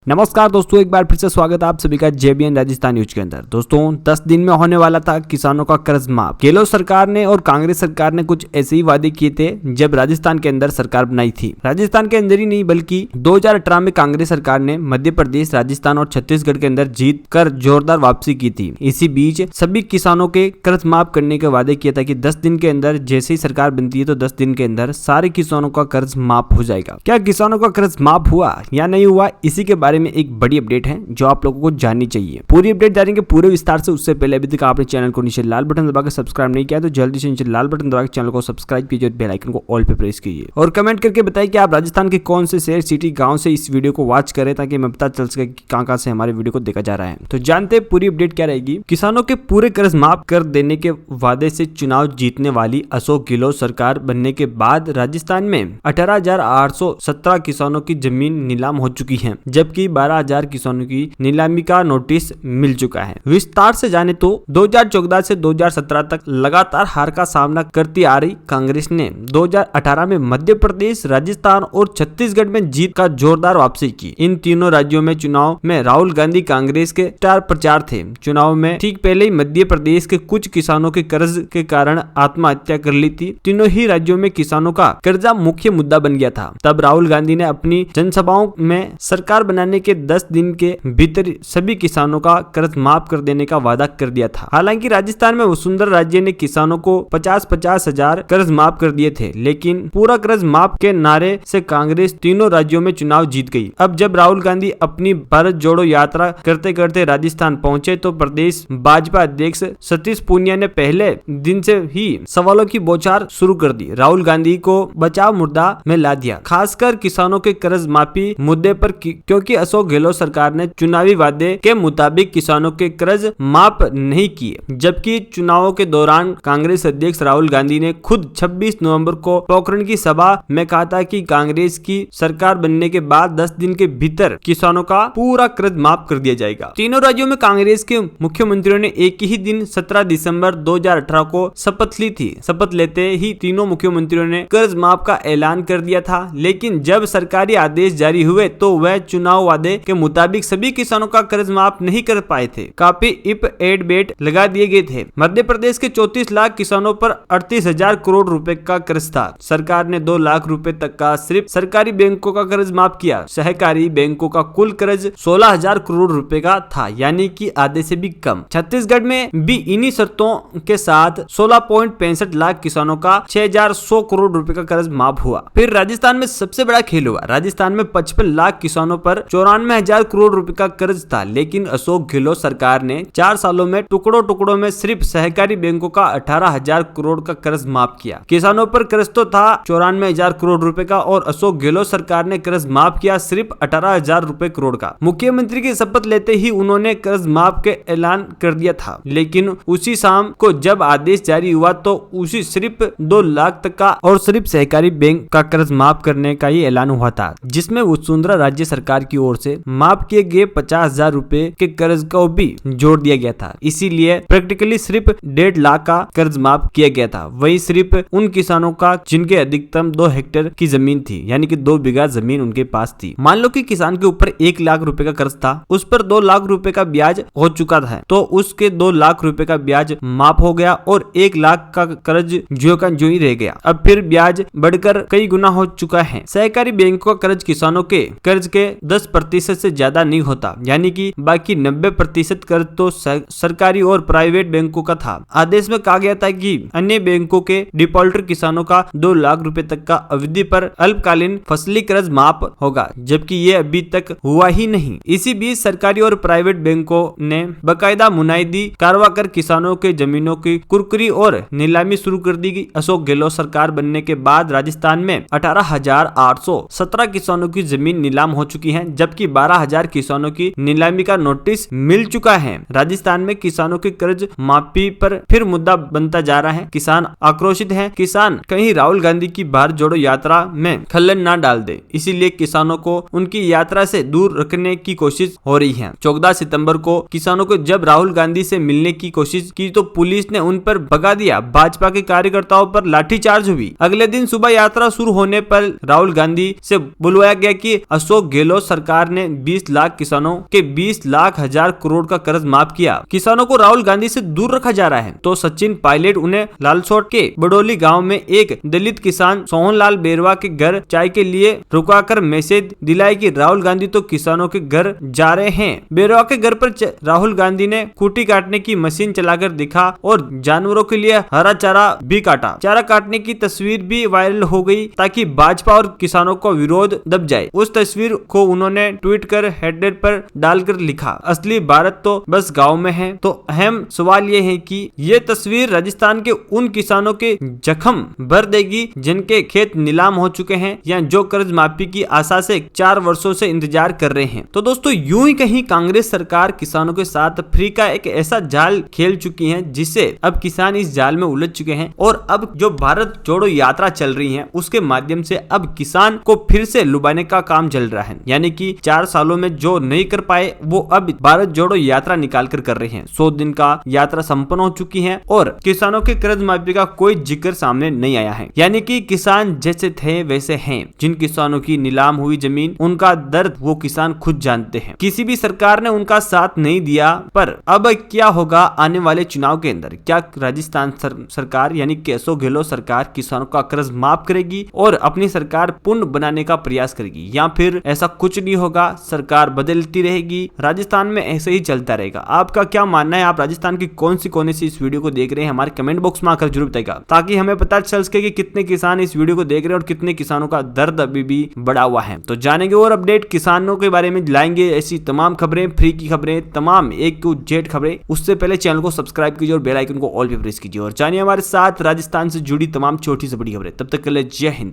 नमस्कार दोस्तों, एक बार फिर से स्वागत है आप सभी का JBN राजस्थान न्यूज के अंदर। दोस्तों 10 दिन में होने वाला था किसानों का कर्ज माफ। गहलोत सरकार ने और कांग्रेस सरकार ने कुछ ऐसे ही वादे किए थे जब राजस्थान के अंदर सरकार बनाई थी। राजस्थान के अंदर ही नहीं बल्कि 2018 में कांग्रेस सरकार ने मध्य प्रदेश, राजस्थान और छत्तीसगढ़ के अंदर जीत कर जोरदार वापसी की थी। इसी बीच सभी किसानों के कर्ज माफ करने के वादे किया था कि 10 दिन के अंदर जैसे ही सरकार बनती है तो 10 दिन के अंदर सारे किसानों का कर्ज माफ हो जाएगा। क्या किसानों का कर्ज माफ हुआ या नहीं हुआ, इसी के बारे में एक बड़ी अपडेट है जो आप लोगों को जाननी चाहिए। पूरी अपडेट जानेंगे पूरे विस्तार से। उससे पहले अभी तक आपने चैनल को नीचे लाल बटन दबाकर सब्सक्राइब नहीं किया तो जल्दी से नीचे लाल बटन दबाकर चैनल को सब्सक्राइब कीजिए और बेल आइकन को ऑल पे प्रेस कीजिए और कमेंट करके बताइए कि आप राजस्थान के कौन से शहर, सिटी, गांव से इस वीडियो को वॉच करें ताकि हमें पता चल सके कि कहां से हमारे वीडियो को देखा जा रहा है। तो जानते हैं पूरी अपडेट क्या रहेगी। किसानों के पूरे कर्ज माफ कर देने के वादे से चुनाव जीतने वाली अशोक गहलोत सरकार बनने के बाद राजस्थान में 18,817 किसानों की जमीन नीलाम हो चुकी है, जबकि 12,000 किसानों की नीलामी का नोटिस मिल चुका है। विस्तार से जाने तो 2014 से 2017 तक लगातार हार का सामना करती आ रही कांग्रेस ने 2018 में मध्य प्रदेश, राजस्थान और छत्तीसगढ़ में जीत का जोरदार वापसी की। इन तीनों राज्यों में चुनाव में राहुल गांधी कांग्रेस के स्टार प्रचार थे। चुनाव में ठीक पहले ही मध्य प्रदेश के कुछ किसानों के कर्ज के कारण आत्महत्या कर ली थी। तीनों ही राज्यों में किसानों का कर्जा मुख्य मुद्दा बन गया था। तब राहुल गांधी ने अपनी जनसभाओं में सरकार बनाने के 10 दिन के भीतर सभी किसानों का कर्ज माफ कर देने का वादा कर दिया था। हालांकि राजस्थान में वसुंधरा राज्य ने किसानों को 50-50 हजार कर्ज माफ कर दिए थे, लेकिन पूरा कर्ज माफ के नारे से कांग्रेस तीनों राज्यों में चुनाव जीत गई। अब जब राहुल गांधी अपनी भारत जोड़ो यात्रा करते करते राजस्थान पहुंचे तो प्रदेश भाजपा अध्यक्ष सतीश पूनिया ने पहले दिन से ही सवालों की बौछार शुरू कर दी। राहुल गांधी को बचाव मुद्दा में ला दिया, खासकर किसानों के कर्ज माफी मुद्दे पर, क्योंकि अशोक गहलोत सरकार ने चुनावी वादे के मुताबिक किसानों के कर्ज माफ नहीं किए। जबकि चुनावों के दौरान कांग्रेस अध्यक्ष राहुल गांधी ने खुद 26 नवंबर को पोखरण की सभा में कहा था कि कांग्रेस की सरकार बनने के बाद 10 दिन के भीतर किसानों का पूरा कर्ज माफ कर दिया जाएगा। तीनों राज्यों में कांग्रेस के मुख्यमंत्रियों ने एक ही दिन 17 दिसंबर 2018 को शपथ ली थी। शपथ लेते ही तीनों मुख्यमंत्रियों ने कर्ज माफ का ऐलान कर दिया था, लेकिन जब सरकारी आदेश जारी हुए तो वह चुनाव वादे के मुताबिक सभी किसानों का कर्ज माफ नहीं कर पाए थे। काफी इप एड बेट लगा दिए गए थे। मध्य प्रदेश के 34 लाख किसानों पर 38,000 करोड़ रुपए का कर्ज था। सरकार ने 2 लाख रुपए तक का सिर्फ सरकारी बैंकों का कर्ज माफ किया। सहकारी बैंकों का कुल कर्ज 16,000 करोड़ रुपए का था, यानी कि आधे से भी कम। छत्तीसगढ़ में भी इन्हीं शर्तों के साथ 16.65 लाख किसानों का 6,100 करोड़ रुपए का कर्ज माफ हुआ। फिर राजस्थान में सबसे बड़ा खेल हुआ। राजस्थान में 55 लाख किसानों पर 94,000 करोड़ रुपए का कर्ज था, लेकिन अशोक गहलोत सरकार ने 4 सालों में टुकड़ों में सिर्फ सहकारी बैंकों का 18,000 करोड़ का कर्ज माफ किया। किसानों पर कर्ज तो था 94,000 करोड़ रुपए का और अशोक गहलोत सरकार ने कर्ज माफ किया सिर्फ 18,000 रुपए करोड़ का। मुख्यमंत्री की शपथ लेते ही उन्होंने कर्ज माफ के ऐलान कर दिया था, लेकिन उसी शाम को जब आदेश जारी हुआ तो उसी सिर्फ 2 लाख तक का और सिर्फ सहकारी बैंक का कर्ज माफ करने का ही ऐलान हुआ था, जिसमें वसुंधरा राज्य सरकार की ओर से माफ किए गए 50,000 रुपए के कर्ज को भी जोड़ दिया गया था। इसीलिए प्रैक्टिकली सिर्फ 1.5 लाख का कर्ज माफ किया गया था। वही सिर्फ उन किसानों का जिनके अधिकतम 2 हेक्टेयर की जमीन थी, यानी कि 2 बीघा जमीन उनके पास थी। मान लो कि किसान के ऊपर 1 लाख रुपए का कर्ज था, उस पर 2 लाख रुपए का ब्याज हो चुका था, तो उसके 2 लाख रुपए का ब्याज माफ हो गया और 1 लाख का कर्ज जो का जो ही रह गया। अब फिर ब्याज बढ़कर कई गुना हो चुका है। सहकारी बैंकों का कर्ज किसानों के कर्ज के 10% से ज्यादा नहीं होता, यानी कि बाकी 90% कर्ज तो सरकारी और प्राइवेट बैंकों का था। आदेश में कहा गया था कि अन्य बैंकों के डिफॉल्टर किसानों का 2 लाख रुपए तक का अवधि पर अल्पकालीन फसली कर्ज माफ होगा, जबकि ये अभी तक हुआ ही नहीं। इसी बीच सरकारी और प्राइवेट बैंकों ने बाकायदा मुनादी कार्रवाई कर किसानों के जमीनों की कुरकुरी और नीलामी शुरू कर दी गई। अशोक गहलोत सरकार बनने के बाद राजस्थान में 18,817 किसानों की जमीन नीलाम हो चुकी है, जबकि 12,000 किसानों की नीलामी का नोटिस मिल चुका है। राजस्थान में किसानों के कर्ज माफी पर फिर मुद्दा बनता जा रहा है। किसान आक्रोशित हैं। किसान कहीं राहुल गांधी की भारत जोड़ो यात्रा में खलल ना डाल दे, इसीलिए किसानों को उनकी यात्रा से दूर रखने की कोशिश हो रही है। 14 सितंबर को किसानों को जब राहुल गांधी से मिलने की कोशिश की तो पुलिस ने उन पर भगा दिया। भाजपा के कार्यकर्ताओं पर लाठीचार्ज हुई। अगले दिन सुबह यात्रा शुरू होने पर राहुल गांधी से बुलवाया गया कि अशोक गहलोत सरकार सरकार ने 20 लाख किसानों के 20 लाख हजार करोड़ का कर्ज माफ किया। किसानों को राहुल गांधी से दूर रखा जा रहा है तो सचिन पायलट उन्हें लालसोट के बडोली गांव में एक दलित किसान सोहनलाल बेरवा के घर चाय के लिए रुकाकर मैसेज दिलाए कि राहुल गांधी तो किसानों के घर जा रहे हैं। बेरवा के घर पर राहुल गांधी ने खूंटी काटने की मशीन चलाकर दिखा और जानवरों के लिए हरा चारा भी काटा। चारा काटने की तस्वीर भी वायरल हो गई ताकि भाजपा और किसानों का विरोध दब जाए। उस तस्वीर को उन्होंने ट्वीट कर हेडर पर डालकर लिखा, असली भारत तो बस गाँव में है। तो अहम सवाल ये है कि ये तस्वीर राजस्थान के उन किसानों के जख्म भर देगी जिनके खेत नीलाम हो चुके हैं या जो कर्ज माफी की आशा से 4 वर्षों से इंतजार कर रहे हैं। तो दोस्तों यूं ही कहीं कांग्रेस सरकार किसानों के साथ फ्री का एक ऐसा जाल खेल चुकी है जिससे अब किसान इस जाल में उलझ चुके हैं और अब जो भारत जोड़ो यात्रा चल रही है उसके माध्यम से अब किसान को फिर से लुभाने का काम चल रहा है। यानी कि 4 सालों में जो नहीं कर पाए वो अब भारत जोड़ो यात्रा निकाल कर रहे हैं। 100 दिन का यात्रा संपन्न हो चुकी है और किसानों के कर्ज माफी का कोई जिक्र सामने नहीं आया है। यानी कि किसान जैसे थे वैसे हैं। जिन किसानों की नीलाम हुई जमीन उनका दर्द वो किसान खुद जानते हैं। किसी भी सरकार ने उनका साथ नहीं दिया। पर अब क्या होगा आने वाले चुनाव के अंदर? क्या राजस्थान सरकार यानी केशव गहलोत सरकार किसानों का कर्ज माफ करेगी और अपनी सरकार पूर्ण बनाने का प्रयास करेगी या फिर ऐसा कुछ नहीं होगा, सरकार बदलती रहेगी, राजस्थान में ऐसे ही चलता रहेगा? आपका क्या मानना है? आप राजस्थान की कौन सी इस वीडियो को देख रहे हैं? हमारे कमेंट बॉक्स में आकर जरूर बताइएगा ताकि हमें पता चल सके कि कितने किसान इस वीडियो को देख रहे हैं और कितने किसानों का दर्द अभी भी बढ़ा हुआ है। तो जानेंगे और अपडेट किसानों के बारे में लाएंगे ऐसी तमाम खबरें, फ्री की खबरें, तमाम A to Z खबरें। उससे पहले चैनल को सब्सक्राइब कीजिए और बेल आइकन को ऑल पे प्रेस कीजिए और जानिए हमारे साथ राजस्थान से जुड़ी तमाम छोटी से बड़ी खबरें। तब तक के लिए जय हिंद।